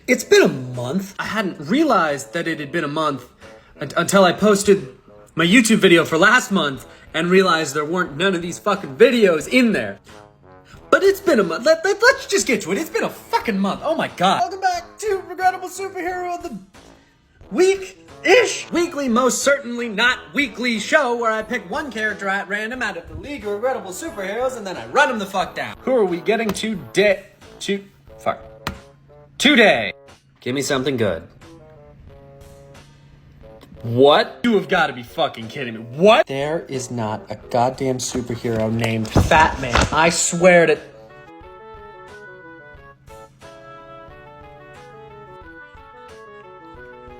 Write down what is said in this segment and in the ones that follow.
It's been a month. I hadn't realized that it had been a month until I posted my YouTube video for last month and realized there weren't none of these fucking videos in there. But it's been a month. Let's just get to it. It's been a fucking month. Oh my god. Welcome back to Regrettable Superhero of the Week-ish. Weekly, most certainly not weekly show where I pick one character at random out of the League of Regrettable Superheroes and then I run him the fuck down. Who are we getting today? Today. Give me something good. What? You have got to be fucking kidding me. What? There is not a goddamn superhero named Fatman. I swear to...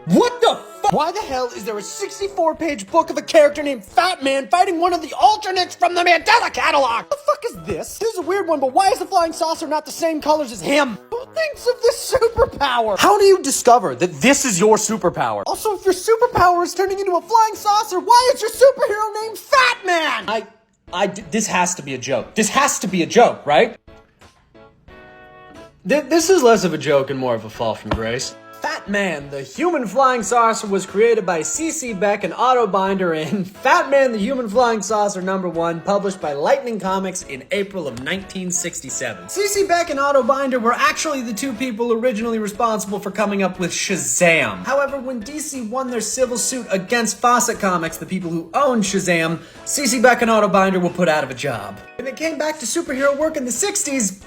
What the fuck? Why the hell is there a 64-page book of a character named Fatman fighting one of the alternates from the Mandela catalog? What the fuck is this? This is a weird one, but why is the flying saucer not the same colors as him? Who thinks of this superpower? How do you discover that this is your superpower? Also, if your superpower is turning into a flying saucer, why is your superhero named Fatman? This has to be a joke. This has to be a joke, right? This is less of a joke and more of a fall from grace. Fatman, the Human Flying Saucer, was created by C.C. Beck and Otto Binder in Fatman, the Human Flying Saucer #1, published by Lightning Comics in April of 1967. C.C. Beck and Otto Binder were actually the two people originally responsible for coming up with Shazam. However, when DC won their civil suit against Fawcett Comics, the people who owned Shazam, C.C. Beck and Otto Binder were put out of a job. When it came back to superhero work in the 60s,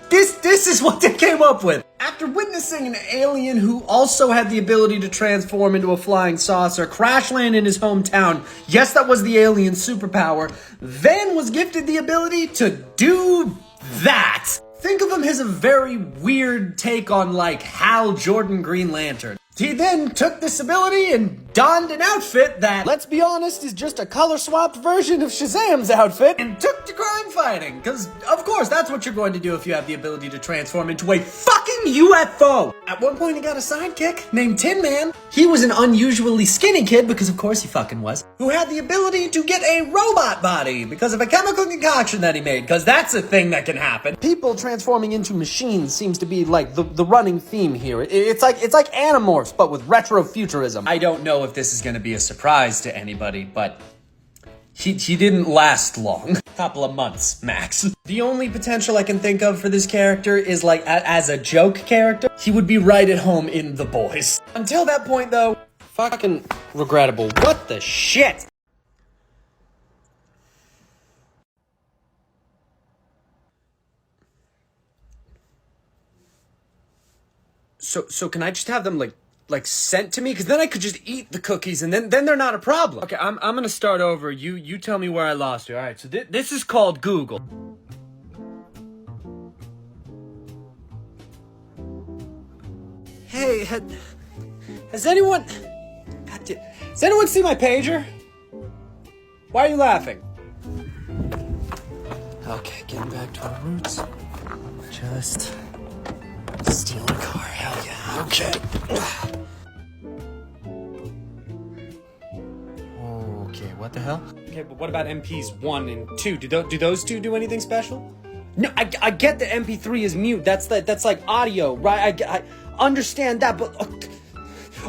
this is what they came up with. After witnessing an alien who also had the ability to transform into a flying saucer crash land in his hometown, yes, that was the alien superpower, Van was gifted the ability to do that. Think of him as a very weird take on, like, Hal Jordan Green Lantern. He then took this ability and donned an outfit that, let's be honest, is just a color-swapped version of Shazam's outfit and took to crime fighting. Because, of course, that's what you're going to do if you have the ability to transform into a fucking UFO. At one point, he got a sidekick named Tin Man. He was an unusually skinny kid, because of course he fucking was, who had the ability to get a robot body because of a chemical concoction that he made, because that's a thing that can happen. People transforming into machines seems to be, like, the running theme here. It's like Animorphs, but with retrofuturism. I don't know if this is gonna be a surprise to anybody, but he didn't last long. Couple of months, max. The only potential I can think of for this character is, like, as a joke character, he would be right at home in The Boys. Until that point, though, fucking regrettable. What the shit? So can I just have them, like sent to me? Because then I could just eat the cookies and then they're not a problem. Okay, I'm gonna start over. You tell me where I lost you. All right, so this is called Google. Hey, has anyone seen my pager? Why are you laughing? Okay, getting back to our roots. Just steal a car, hell yeah. Okay. Okay, what the hell? Okay, but what about MPs 1 and 2? Do those two do anything special? No, I get that MP3 is mute. That's like audio, right? I understand that, but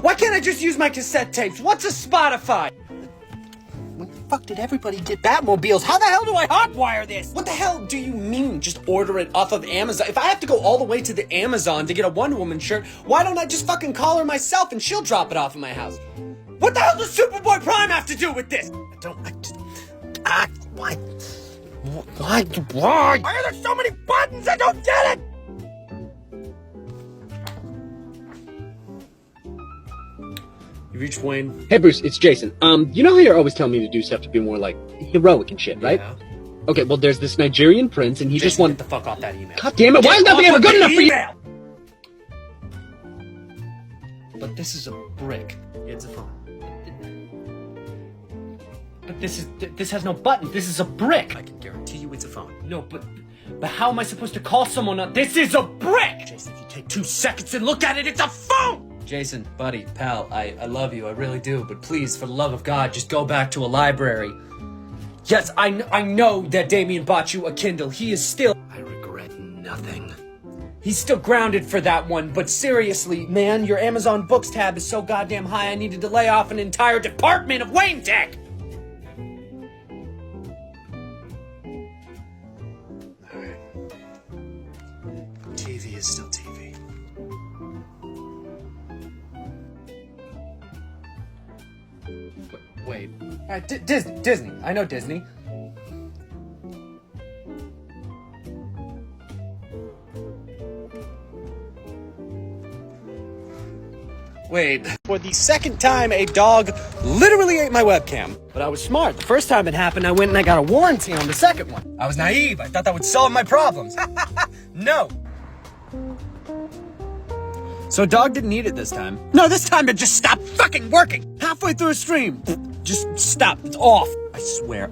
why can't I just use my cassette tapes? What's a Spotify? When the fuck did everybody get Batmobiles? How the hell do I hotwire this? What the hell do you mean just order it off of Amazon? If I have to go all the way to the Amazon to get a Wonder Woman shirt, why don't I just fucking call her myself and she'll drop it off at my house? What the hell does Superboy Prime have to do with this? Why? Why are there so many buttons? I don't get it! You reached Wayne. Hey Bruce, it's Jason. You know how you're always telling me to do stuff to be more, like, heroic and shit, right? Yeah. Okay, well, there's this Nigerian prince, and he Jason, just wanted... Get the fuck off that email. God damn it, why is nothing ever good enough for you? But this is a brick. It's a phone. But this has no button. This is a brick. I can guarantee you it's a phone. No, but how am I supposed to call someone on... This is a brick! Jason, if you take 2 seconds and look at it, it's a phone! Jason, buddy, pal, I love you, I really do, but please, for the love of God, just go back to a library. Yes, I know that Damien bought you a Kindle. He is still... I regret nothing. He's still grounded for that one, but seriously, man, your Amazon Books tab is so goddamn high I needed to lay off an entire department of Wayne Tech! Alright. TV is still TV. Wait. Disney. I know Disney. Wait. For the second time, a dog literally ate my webcam. But I was smart. The first time it happened, I went and I got a warranty on the second one. I was naive. I thought that would solve my problems. No. So dog didn't eat it this time. No, this time it just stopped fucking working. Halfway through a stream. Just stop. It's off. I swear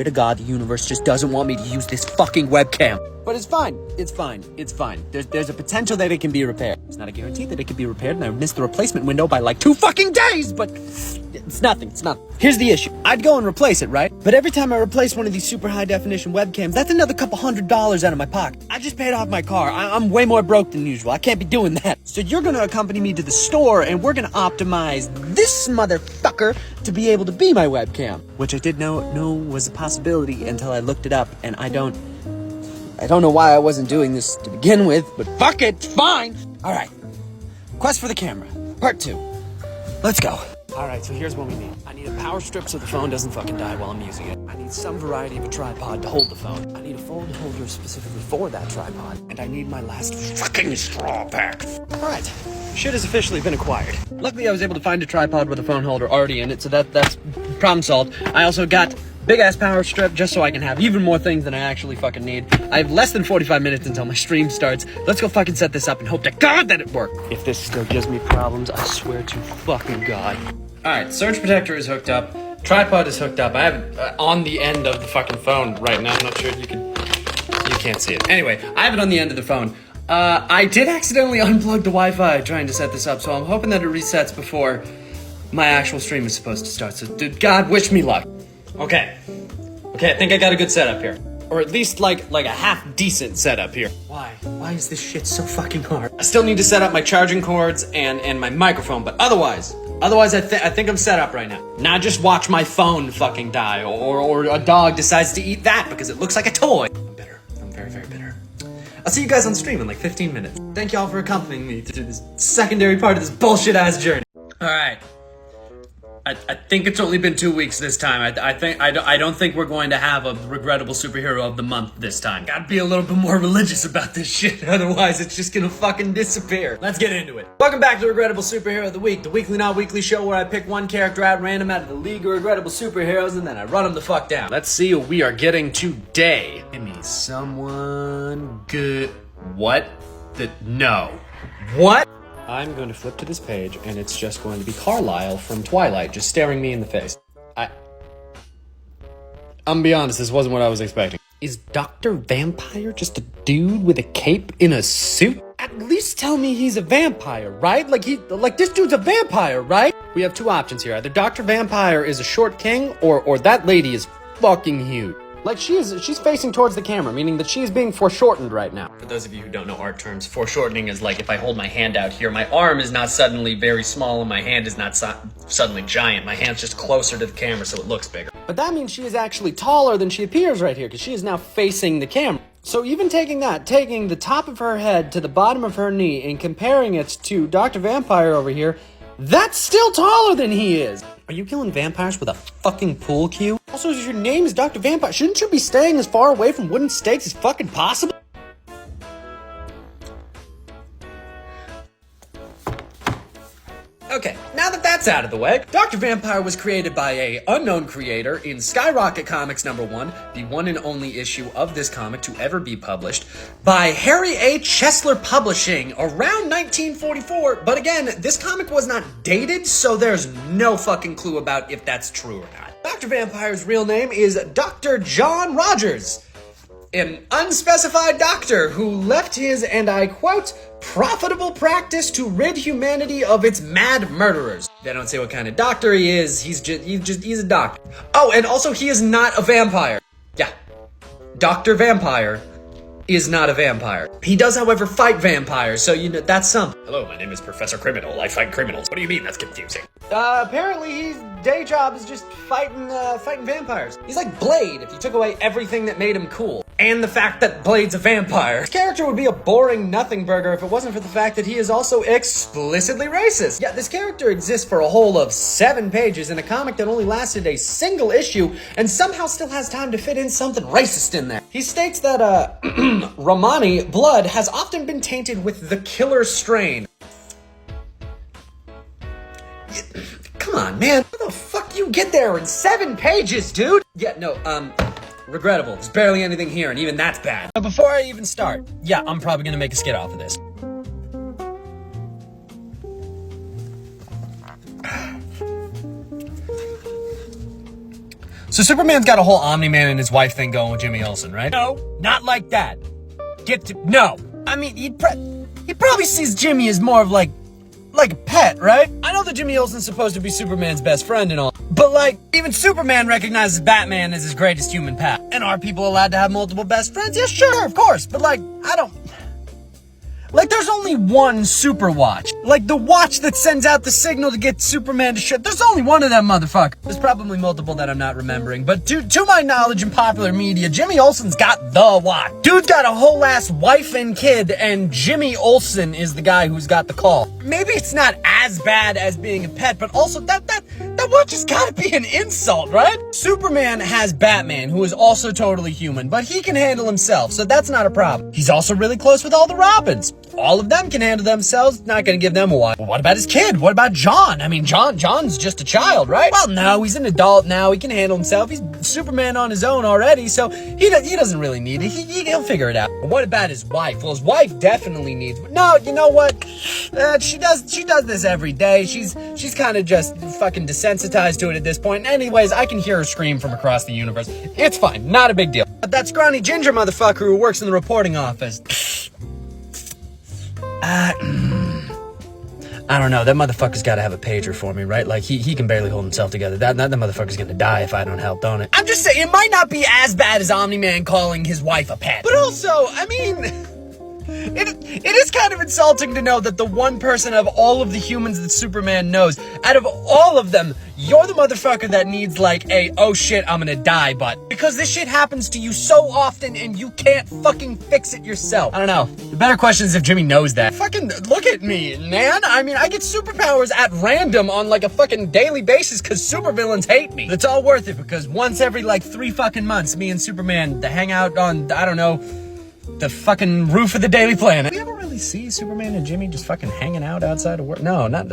to God, the universe just doesn't want me to use this fucking webcam. But it's fine. It's fine. It's fine. There's a potential that it can be repaired. It's not a guarantee that it can be repaired, and I missed the replacement window by like 2 fucking days, but it's nothing. It's nothing. Here's the issue. I'd go and replace it, right? But every time I replace one of these super high definition webcams, that's another couple $100s out of my pocket. I just paid off my car. I'm way more broke than usual. I can't be doing that. So you're gonna accompany me to the store, and we're gonna optimize this motherfucker to be able to be my webcam, which I did know was a possibility until I looked it up, and I don't know why I wasn't doing this to begin with, but fuck it, it's fine. All right, quest for the camera, part 2. Let's go. All right, so here's what we need. I need a power strip so the phone doesn't fucking die while I'm using it. I need some variety of a tripod to hold the phone. I need a phone holder specifically for that tripod, and I need my last fucking straw pack. All right, shit has officially been acquired. Luckily, I was able to find a tripod with a phone holder already in it, so that's problem solved. I also got big-ass power strip just so I can have even more things than I actually fucking need. I have less than 45 minutes until my stream starts. Let's go fucking set this up and hope to God that it worked. If this still gives me problems, I swear to fucking God. Alright, surge protector is hooked up. Tripod is hooked up. I have it on the end of the fucking phone right now. I'm not sure you can't see it. Anyway, I have it on the end of the phone. I did accidentally unplug the Wi-Fi trying to set this up, so I'm hoping that it resets before my actual stream is supposed to start. So, dude, God, wish me luck. Okay, I think I got a good setup here. Or at least like a half-decent setup here. Why is this shit so fucking hard? I still need to set up my charging cords and my microphone, but otherwise I think I'm set up right now. Now just watch my phone fucking die, or a dog decides to eat that because it looks like a toy. I'm bitter. I'm very, very bitter. I'll see you guys on stream in like 15 minutes. Thank y'all for accompanying me through this secondary part of this bullshit-ass journey. Alright. I think it's only been 2 weeks this time. I don't think we're going to have a regrettable superhero of the month this time. Gotta be a little bit more religious about this shit, otherwise it's just gonna fucking disappear. Let's get into it. Welcome back to Regrettable Superhero of the Week, the weekly not weekly show where I pick one character at random out of the League of Regrettable Superheroes and then I run them the fuck down. Let's see what we are getting today. Give me someone good. What? No. What? I'm going to flip to this page, and it's just going to be Carlisle from Twilight, just staring me in the face. I'm gonna be honest, this wasn't what I was expecting. Is Dr. Vampire just a dude with a cape in a suit? At least tell me he's a vampire, right? Like this dude's a vampire, right? We have 2 options here. Either Dr. Vampire is a short king, or that lady is fucking huge. Like, she's facing towards the camera, meaning that she is being foreshortened right now. For those of you who don't know art terms, foreshortening is like if I hold my hand out here, my arm is not suddenly very small and my hand is not suddenly giant. My hand's just closer to the camera so it looks bigger. But that means she is actually taller than she appears right here, because she is now facing the camera. So even taking the top of her head to the bottom of her knee and comparing it to Dr. Vampire over here, that's still taller than he is. Are you killing vampires with a fucking pool cue? Also, if your name is Dr. Vampire, shouldn't you be staying as far away from wooden stakes as fucking possible? Okay, now that that's out of the way, Dr. Vampire was created by a unknown creator in Skyrocket Comics #1, the one and only issue of this comic to ever be published, by Harry A. Chesler Publishing around 1944, but again, this comic was not dated, so there's no fucking clue about if that's true or not. Dr. Vampire's real name is Dr. John Rogers, an unspecified doctor who left his, and I quote, profitable practice to rid humanity of its mad murderers. They don't say what kind of doctor he is. He's a doctor. Oh, and also he is not a vampire. Yeah. Dr. Vampire is not a vampire. He does, however, fight vampires, so you know, that's something. Hello, my name is Professor Criminal. I fight criminals. What do you mean? That's confusing. Apparently his day job is just fighting vampires. He's like Blade if you took away everything that made him cool. And the fact that Blade's a vampire. His character would be a boring nothing burger if it wasn't for the fact that he is also explicitly racist. Yeah, this character exists for a whole of 7 pages in a comic that only lasted a single issue and somehow still has time to fit in something racist in there. He states that, Romani blood has often been tainted with the killer strain. Come on, man. How the fuck do you get there in 7 pages, dude? Yeah, no, regrettable. There's barely anything here, and even that's bad. But before I even start, yeah, I'm probably gonna make a skit off of this. So Superman's got a whole Omni-Man and his wife thing going with Jimmy Olsen, right? No, not like that. No. I mean, he probably sees Jimmy as more of like a pet, right? I know that Jimmy Olsen's supposed to be Superman's best friend and all, but like, even Superman recognizes Batman as his greatest human pal. And are people allowed to have multiple best friends? Yeah, sure, of course, but like, there's only one Super Watch. Like, the watch that sends out the signal to get Superman to shit. There's only one of them, motherfucker. There's probably multiple that I'm not remembering. But to my knowledge in popular media, Jimmy Olsen's got the watch. Dude's got a whole ass wife and kid, and Jimmy Olsen is the guy who's got the call. Maybe it's not as bad as being a pet, but also that watch has gotta be an insult, right? Superman has Batman, who is also totally human, but he can handle himself, so that's not a problem. He's also really close with all the Robins. All of them can handle themselves, not gonna give them a watch. Well, what about his kid? What about John? I mean, John's just a child, right? Well, no, he's an adult now, he can handle himself. He's Superman on his own already, so he doesn't really need it. He'll figure it out. But what about his wife? Well, his wife definitely needs. No, you know what? She does this every day. She's kind of just fucking desensitized to it at this point. Anyways, I can hear her scream from across the universe. It's fine, not a big deal. But that scrawny ginger motherfucker who works in the reporting office. I don't know. That motherfucker's got to have a pager for me, right? Like, he can barely hold himself together. That motherfucker's gonna die if I don't help, don't it? I'm just saying, it might not be as bad as Omni-Man calling his wife a pet. But also, I mean, it is kind of insulting to know that the one person of all of the humans that Superman knows, out of all of them, you're the motherfucker that needs like a, oh shit, I'm gonna die, but because this shit happens to you so often and you can't fucking fix it yourself. I don't know. The better question is if Jimmy knows that. Fucking look at me, man. I mean, I get superpowers at random on like a fucking daily basis because supervillains hate me. It's all worth it because once every like 3 fucking months, me and Superman hang out on, I don't know, the fucking roof of the Daily Planet. Do we ever really see Superman and Jimmy just fucking hanging out outside of work? No, not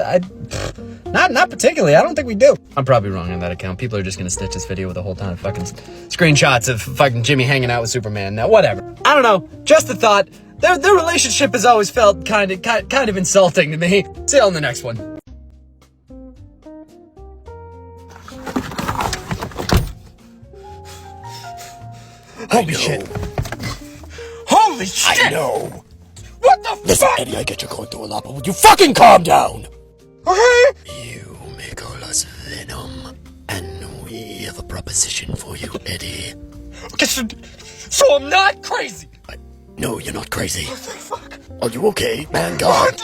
particularly. I don't think we do. I'm probably wrong on that account. People are just gonna stitch this video with a whole ton of fucking screenshots of fucking Jimmy hanging out with Superman. Now, whatever. I don't know. Just a thought. Their relationship has always felt kind of insulting to me. See you on the next one. Holy shit. Holy shit! I know. What the Listen, fuck? Eddie, I get you're going through a lot, but would you fucking calm down? Okay. You may call us Venom, and we have a proposition for you, Eddie. Okay, so I'm not crazy. No, you're not crazy. What the fuck? Are you okay, man? God.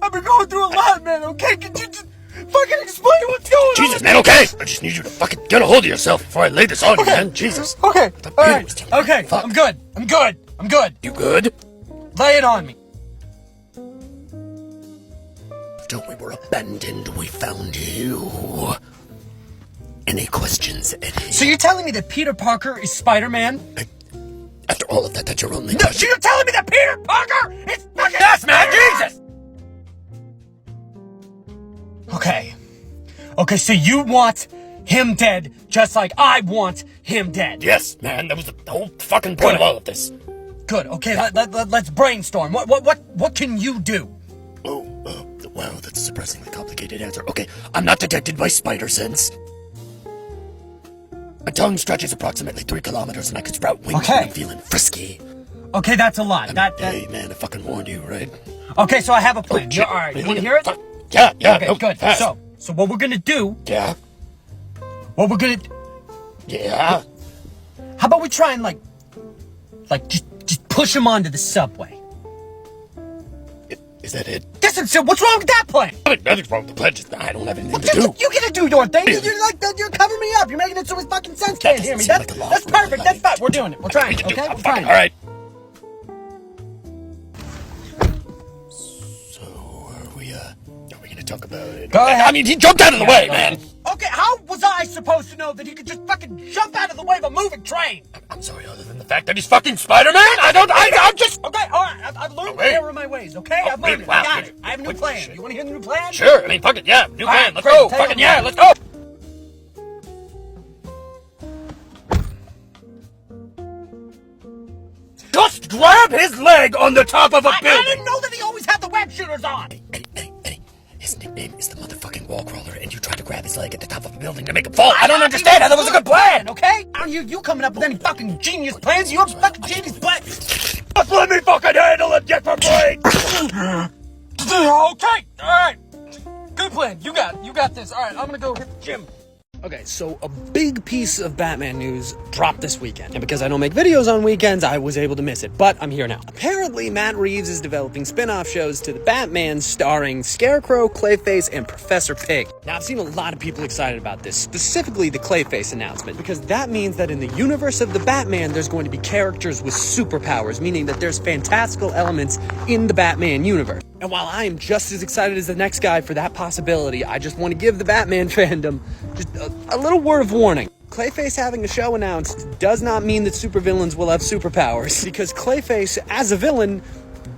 I've been going through a lot, man, okay? Could you just fucking explain what's going on? Jesus, man, okay? I just need you to fucking get a hold of yourself before I lay this on you, man. Jesus. Okay, The alright. beer was telling me. Okay, Fuck. I'm good. You good? Lay it on me. After we were abandoned, we found you. Any questions, Eddie? So you're telling me that Peter Parker is Spider-Man? After all of that, that's your only No, question. so you're telling me that Peter Parker is fucking... Yes, man, Jesus! Okay, so you want him dead just like I want him dead. Yes, man, that was the whole fucking point of all of this. Good, okay, let's brainstorm. What can you do? Wow, that's a surprisingly complicated answer. Okay, I'm not detected by spider sense. My tongue stretches approximately 3 kilometers and I can sprout wings when I'm feeling frisky. Okay, that's a lot. Hey, man, I fucking warned you, right? Okay, so I have a plan. shit. Alright, you wanna hear it? Yeah, Okay, no, good. fast. So what we're gonna do... Yeah, What we're gonna... yeah. How about we try and, just push him onto the subway. Is that it? Listen, so what's wrong with that plan? Nothing's wrong with the pledge. I don't have anything Well, to do. you get to do your thing. You're covering me up. You're making it so his fucking sons can't hear me. doesn't seem like a law That's for perfect. everybody. That's fine. We're doing it. We're trying. Okay, we're trying. All right. So are we gonna talk about it? Go ahead. I mean, he jumped out of the way, man. Okay, how was I supposed to know that he could just fucking jump out of the way of a moving train? I'm sorry. Other than the fact that he's fucking Spider-Man, I'm just. Okay, all right. I've learned the error of my ways. Okay, I've learned it. wow. I got it. I have a new plan. You want to hear the new plan? Sure. I mean, fuck it. Yeah. New plan. Let's great. go. Tell you Fucking what, yeah. man. Let's go. Just grab his leg on the top of a building. I didn't know that he always had the web shooters on. Hey, his nickname is the motherfucking wall crawler, and you tried to grab his leg at the top of a building to make him fall. I don't understand how that was a good plan. Okay? Are you coming up with any fucking genius plans? You have fucking genius plans. Just let me fucking handle it, get for free. Okay, all right. Good plan. You got this. All right, I'm gonna go hit the gym. Okay, so a big piece of Batman news dropped this weekend. And because I don't make videos on weekends, I was able to miss it. But I'm here now. Apparently, Matt Reeves is developing spin-off shows to the Batman starring Scarecrow, Clayface, and Professor Pig. Now, I've seen a lot of people excited about this, specifically the Clayface announcement, because that means that in the universe of the Batman, there's going to be characters with superpowers, meaning that there's fantastical elements in the Batman universe. And while I am just as excited as the next guy for that possibility, I just want to give the Batman fandom just a little word of warning. Clayface having a show announced does not mean that supervillains will have superpowers, because Clayface, as a villain,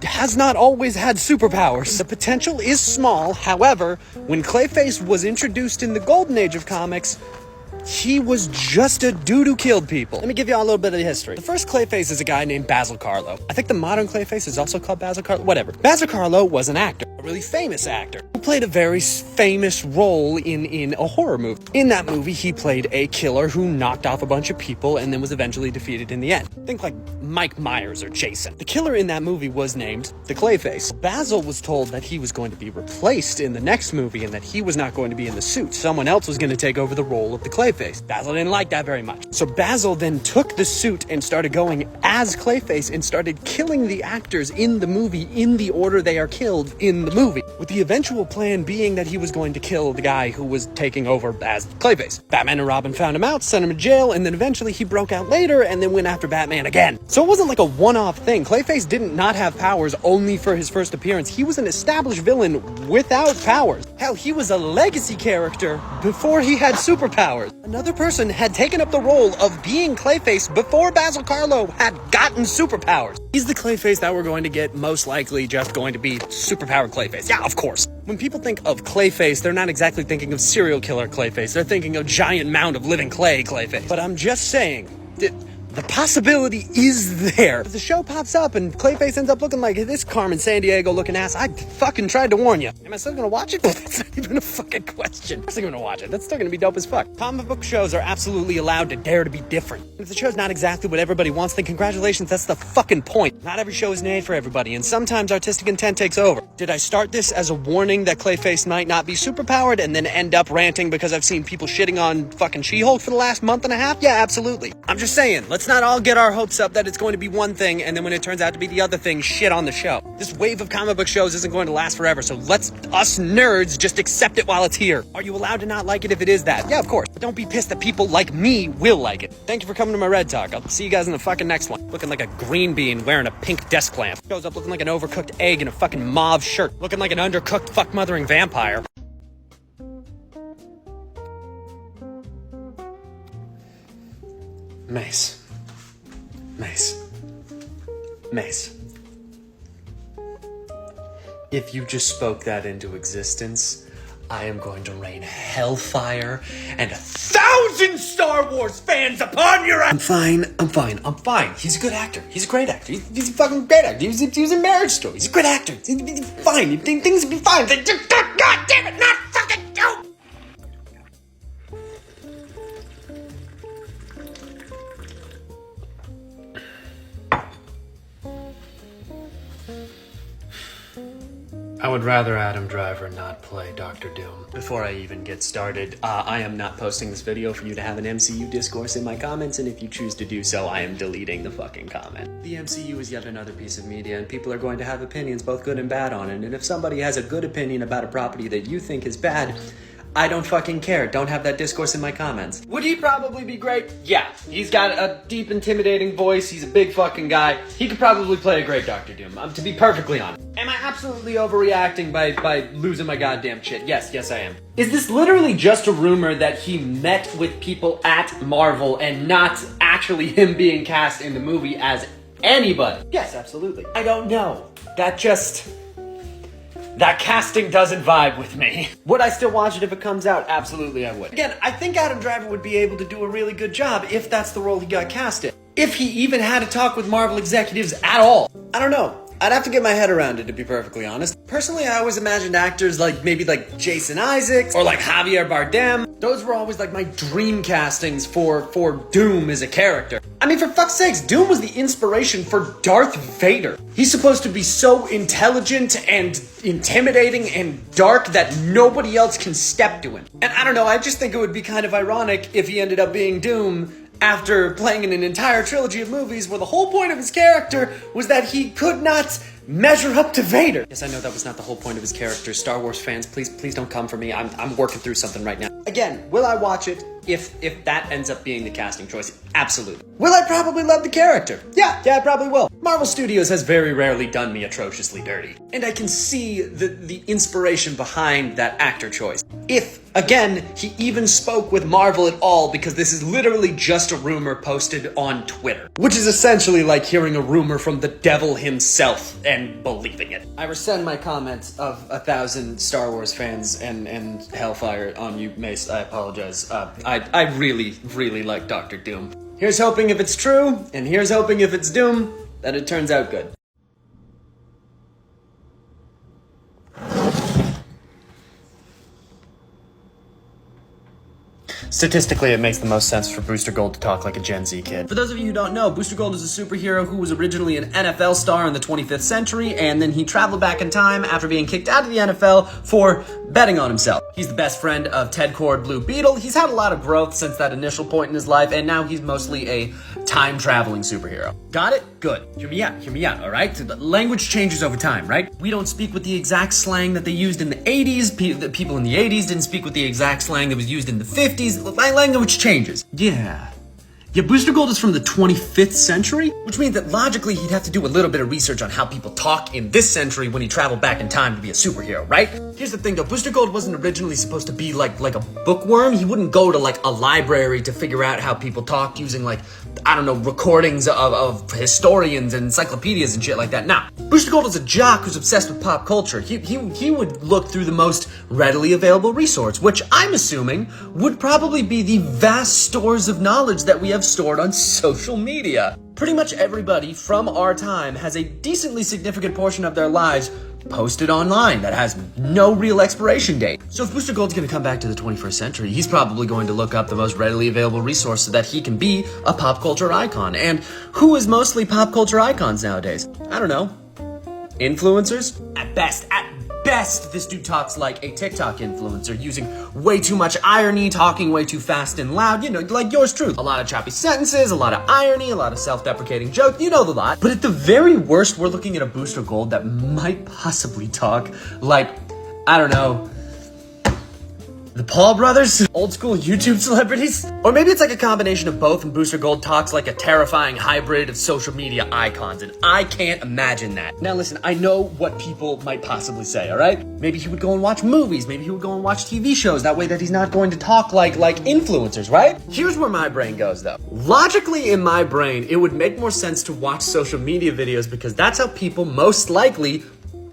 has not always had superpowers. The potential is small, however, when Clayface was introduced in the golden age of comics, he was just a dude who killed people. Let me give you all a little bit of the history. The first Clayface is a guy named Basil Karlo. I think the modern Clayface is also called Basil Karlo. Whatever. Basil Karlo was an actor, a really famous actor, who played a very famous role in a horror movie. In that movie, he played a killer who knocked off a bunch of people and then was eventually defeated in the end. Think like Mike Myers or Jason. The killer in that movie was named the Clayface. Basil was told that he was going to be replaced in the next movie and that he was not going to be in the suit. Someone else was going to take over the role of the Clayface. Basil didn't like that very much. So Basil then took the suit and started going as Clayface and started killing the actors in the movie in the order they are killed in the movie, with the eventual plan being that he was going to kill the guy who was taking over as Clayface. Batman and Robin found him out, sent him to jail, and then eventually he broke out later and then went after Batman again. So it wasn't like a one-off thing. Clayface didn't not have powers only for his first appearance. He was an established villain without powers. Hell, he was a legacy character before he had superpowers. Another person had taken up the role of being Clayface before Basil Karlo had gotten superpowers. He's the Clayface that we're going to get, most likely just going to be superpowered Clayface. Yeah, of course. When people think of Clayface, they're not exactly thinking of serial killer Clayface. They're thinking of giant mound of living clay Clayface. But I'm just saying, the possibility is there. If the show pops up and Clayface ends up looking like this Carmen Sandiego looking ass, I fucking tried to warn you. Am I still gonna watch it? That's not even a fucking question. I'm still gonna watch it. That's still gonna be dope as fuck. Comic book shows are absolutely allowed to dare to be different. If the show's not exactly what everybody wants, then congratulations, that's the fucking point. Not every show is made for everybody, and sometimes artistic intent takes over. Did I start this as a warning that Clayface might not be superpowered and then end up ranting because I've seen people shitting on fucking She-Hulk for the last month and a half? Yeah, absolutely. I'm just saying, let's not all get our hopes up that it's going to be one thing, and then when it turns out to be the other thing, shit on the show. This wave of comic book shows isn't going to last forever, so let's, us nerds, just accept it while it's here. Are you allowed to not like it if it is that? Yeah, of course. But don't be pissed that people like me will like it. Thank you for coming to my Red Talk. I'll see you guys in the fucking next one. Looking like a green bean wearing a pink desk lamp. Shows up looking like an overcooked egg in a fucking mauve shirt. Looking like an undercooked fuck-mothering vampire. Mace. If you just spoke that into existence, I am going to rain hellfire and 1,000 Star Wars fans upon your ass! I'm fine. He's a good actor. He's a great actor. He's a fucking great actor. He was in Marriage Story. He's a good actor. He's fine. Things will be fine. God damn it, not fucking you! I would rather Adam Driver not play Dr. Doom. Before I even get started, I am not posting this video for you to have an MCU discourse in my comments, and if you choose to do so, I am deleting the fucking comment. The MCU is yet another piece of media, and people are going to have opinions, both good and bad, on it, and if somebody has a good opinion about a property that you think is bad, I don't fucking care. Don't have that discourse in my comments. Would he probably be great? Yeah. He's got a deep, intimidating voice. He's a big fucking guy. He could probably play a great Dr. Doom, to be perfectly honest. Am I absolutely overreacting by losing my goddamn shit? Yes, I am. Is this literally just a rumor that he met with people at Marvel and not actually him being cast in the movie as anybody? Yes, absolutely. I don't know. That casting doesn't vibe with me. Would I still watch it if it comes out? Absolutely I would. Again, I think Adam Driver would be able to do a really good job if that's the role he got cast in. If he even had to talk with Marvel executives at all. I don't know. I'd have to get my head around it, to be perfectly honest. Personally, I always imagined actors maybe like Jason Isaacs or like Javier Bardem. Those were always like my dream castings for Doom as a character. I mean, for fuck's sakes, Doom was the inspiration for Darth Vader. He's supposed to be so intelligent and intimidating and dark that nobody else can step to him. And I don't know, I just think it would be kind of ironic if he ended up being Doom after playing in an entire trilogy of movies where the whole point of his character was that he could not measure up to Vader. Yes, I know that was not the whole point of his character. Star Wars fans, please don't come for me. I'm working through something right now. Again, will I watch it if that ends up being the casting choice? Absolutely. Will I probably love the character? Yeah, I probably will. Marvel Studios has very rarely done me atrociously dirty. And I can see the inspiration behind that actor choice. If, again, he even spoke with Marvel at all, because this is literally just a rumor posted on Twitter. Which is essentially like hearing a rumor from the devil himself and believing it. I rescind my comments of 1,000 Star Wars fans and hellfire on you, Mace. I apologize. I really like Dr. Doom. Here's hoping if it's true, and here's hoping if it's Doom, that it turns out good. Statistically, it makes the most sense for Booster Gold to talk like a Gen Z kid. For those of you who don't know, Booster Gold is a superhero who was originally an NFL star in the 25th century, and then he traveled back in time after being kicked out of the NFL for betting on himself. He's the best friend of Ted Cord Blue Beetle. He's had a lot of growth since that initial point in his life, and now he's mostly a time-traveling superhero. Got it? Good. Hear me out, alright? The language changes over time, right? We don't speak with the exact slang that they used in the 80s. The people in the 80s didn't speak with the exact slang that was used in the 50s. Language changes. Yeah, Booster Gold is from the 25th century, which means that logically he'd have to do a little bit of research on how people talk in this century when he traveled back in time to be a superhero, right? Here's the thing though, Booster Gold wasn't originally supposed to be like a bookworm. He wouldn't go to like a library to figure out how people talk using recordings of historians and encyclopedias and shit like that. Nah, Booster Gold is a jock who's obsessed with pop culture. He would look through the most readily available resource, which I'm assuming would probably be the vast stores of knowledge that we have stored on social media. Pretty much everybody from our time has a decently significant portion of their lives posted online that has no real expiration date. So if Booster Gold's gonna come back to the 21st century, he's probably going to look up the most readily available resource so that he can be a pop culture icon. And who is mostly pop culture icons nowadays? I don't know. Influencers? At best, this dude talks like a TikTok influencer, using way too much irony, talking way too fast and loud, like yours truly. A lot of choppy sentences, a lot of irony, a lot of self-deprecating jokes, the lot. But at the very worst, we're looking at a Booster Gold that might possibly talk like, I don't know, the Paul brothers? Old school YouTube celebrities? Or maybe it's like a combination of both and Booster Gold talks like a terrifying hybrid of social media icons, and I can't imagine that. Now listen, I know what people might possibly say, alright? Maybe he would go and watch movies, maybe he would go and watch TV shows, that way that he's not going to talk like influencers, right? Here's where my brain goes though. Logically in my brain, it would make more sense to watch social media videos because that's how people most likely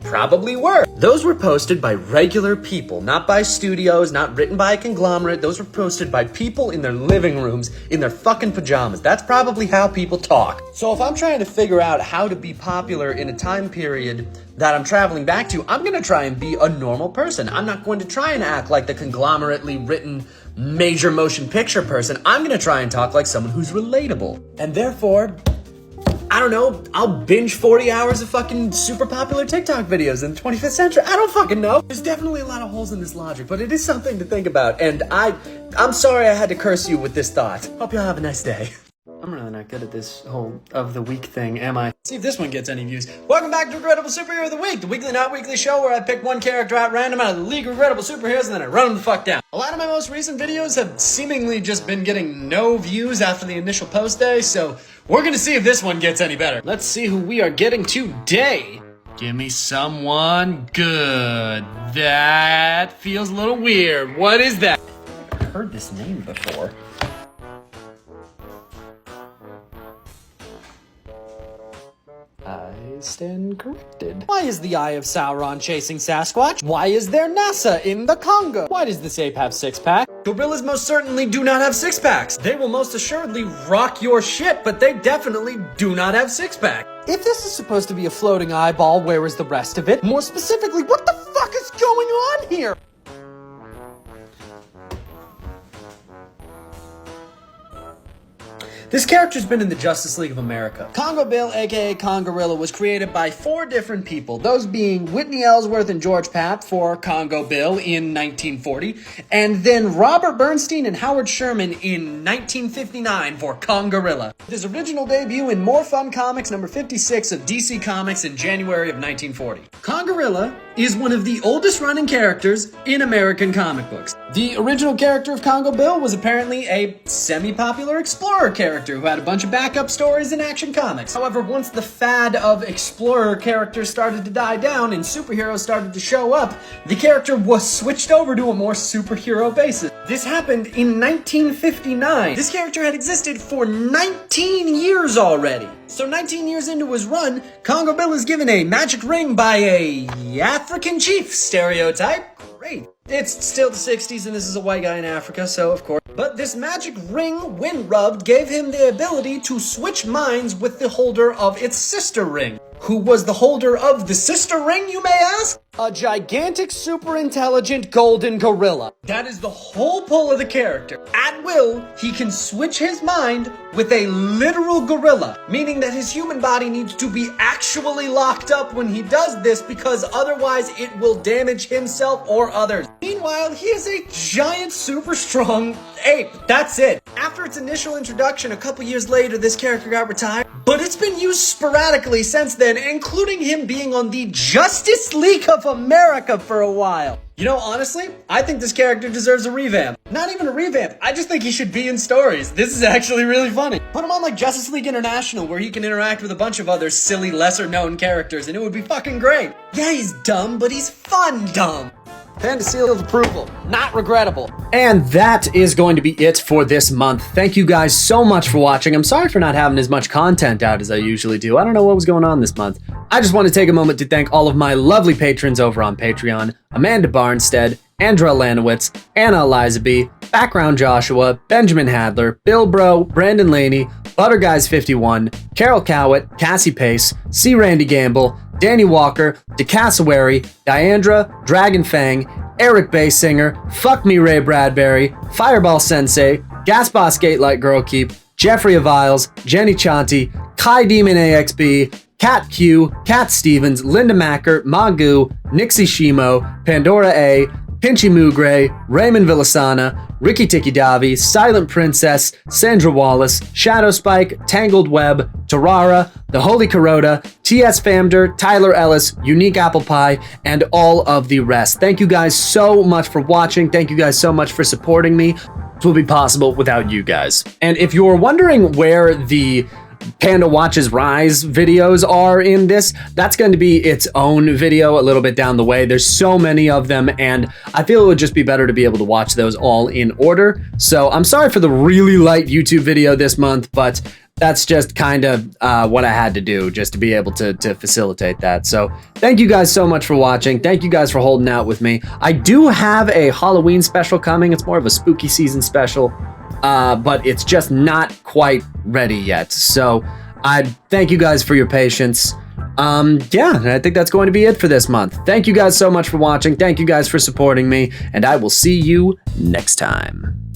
probably were. Those were posted by regular people, not by studios, not written by a conglomerate. Those were posted by people in their living rooms, in their fucking pajamas. That's probably how people talk. So if I'm trying to figure out how to be popular in a time period that I'm traveling back to, I'm gonna try and be a normal person. I'm not going to try and act like the conglomerately written major motion picture person. I'm gonna try and talk like someone who's relatable. And therefore, I don't know, I'll binge 40 hours of fucking super popular TikTok videos in the 25th century. I don't fucking know. There's definitely a lot of holes in this logic, but it is something to think about. And I'm sorry I had to curse you with this thought. Hope y'all have a nice day. I'm really not good at this whole of the week thing, am I? See if this one gets any views. Welcome back to Regrettable Superhero of the Week, the weekly, not weekly show where I pick one character at random out of the League of Regrettable Superheroes and then I run them the fuck down. A lot of my most recent videos have seemingly just been getting no views after the initial post day, so we're gonna see if this one gets any better. Let's see who we are getting today. Give me someone good. That feels a little weird. What is that? I've heard this name before. I stand corrected. Why is the Eye of Sauron chasing Sasquatch? Why is there NASA in the Congo? Why does this ape have six-pack? Gorillas most certainly do not have six-packs. They will most assuredly rock your shit, but they definitely do not have six-pack. If this is supposed to be a floating eyeball, where is the rest of it? More specifically, what the fuck is going on here? This character's been in the Justice League of America. Congo Bill, aka Congorilla, was created by 4 different people, those being Whitney Ellsworth and George Papp for Congo Bill in 1940, and then Robert Bernstein and Howard Sherman in 1959 for Congorilla. His original debut in More Fun Comics number 56 of DC Comics in January of 1940. Congorilla is one of the oldest running characters in American comic books. The original character of Congo Bill was apparently a semi-popular explorer character who had a bunch of backup stories in Action Comics. However, once the fad of explorer characters started to die down and superheroes started to show up, the character was switched over to a more superhero basis. This happened in 1959. This character had existed for 19 years already. So 19 years into his run, Congo Bill is given a magic ring by a African chief stereotype. Great. It's still the 60s and this is a white guy in Africa, so of course. But this magic ring, when rubbed, gave him the ability to switch minds with the holder of its sister ring. Who was the holder of the sister ring, you may ask? A gigantic, super intelligent golden gorilla. That is the whole pull of the character. At will, he can switch his mind with a literal gorilla, meaning that his human body needs to be actually locked up when he does this because otherwise it will damage himself or others. Meanwhile, he is a giant, super strong ape. That's it. After its initial introduction, a couple years later, this character got retired, but it's been used sporadically since then, including him being on the Justice League of America for a while. You know, honestly, I think this character deserves a revamp. Not even a revamp, I just think he should be in stories. This is actually really funny. Put him on like Justice League International where he can interact with a bunch of other silly, lesser-known characters and it would be fucking great. Yeah, he's dumb, but he's fun dumb. Panda seal of approval. Not regrettable. And that is going to be it for this month. Thank you guys so much for watching. I'm sorry for not having as much content out as I usually do. I don't know what was going on this month. I just want to take a moment to thank all of my lovely patrons over on Patreon. Amanda Barnstead, Andra Lanowitz, Anna Eliza B, Background Joshua, Benjamin Hadler, Bill Bro, Brandon Laney, Butterguys51, Carol Cowett, Cassie Pace, C. Randy Gamble, Danny Walker, DeCassowary, Diandra, Dragon Fang, Eric Baysinger, Fuck Me Ray Bradbury, Fireball Sensei, Gas Boss Gatelight Girl Keep, Jeffrey Aviles, Jenny Chanti, Kai Demon AXB, Kat Q, Kat Stevens, Linda Macker, Magu, Nixie Shimo, Pandora A, Pinchy Mugray, Raymond Villasana, Ricky Tiki Davi, Silent Princess, Sandra Wallace, Shadow Spike, Tangled Web, Tarara, The Holy Kuroda, T.S. Famder, Tyler Ellis, Unique Apple Pie, and all of the rest. Thank you guys so much for watching. Thank you guys so much for supporting me. This will be possible without you guys. And if you're wondering where the Panda Watches Rise videos are in this, that's going to be its own video a little bit down the way. There's so many of them and I feel it would just be better to be able to watch those all in order. So I'm sorry for the really light YouTube video this month, but that's just kind of what I had to do just to be able to facilitate that. So thank you guys so much for watching. Thank you guys for holding out with me. I do have a Halloween special coming. It's more of a spooky season special. But it's just not quite ready yet. So I thank you guys for your patience. Yeah, I think that's going to be it for this month. Thank you guys so much for watching. Thank you guys for supporting me, and I will see you next time.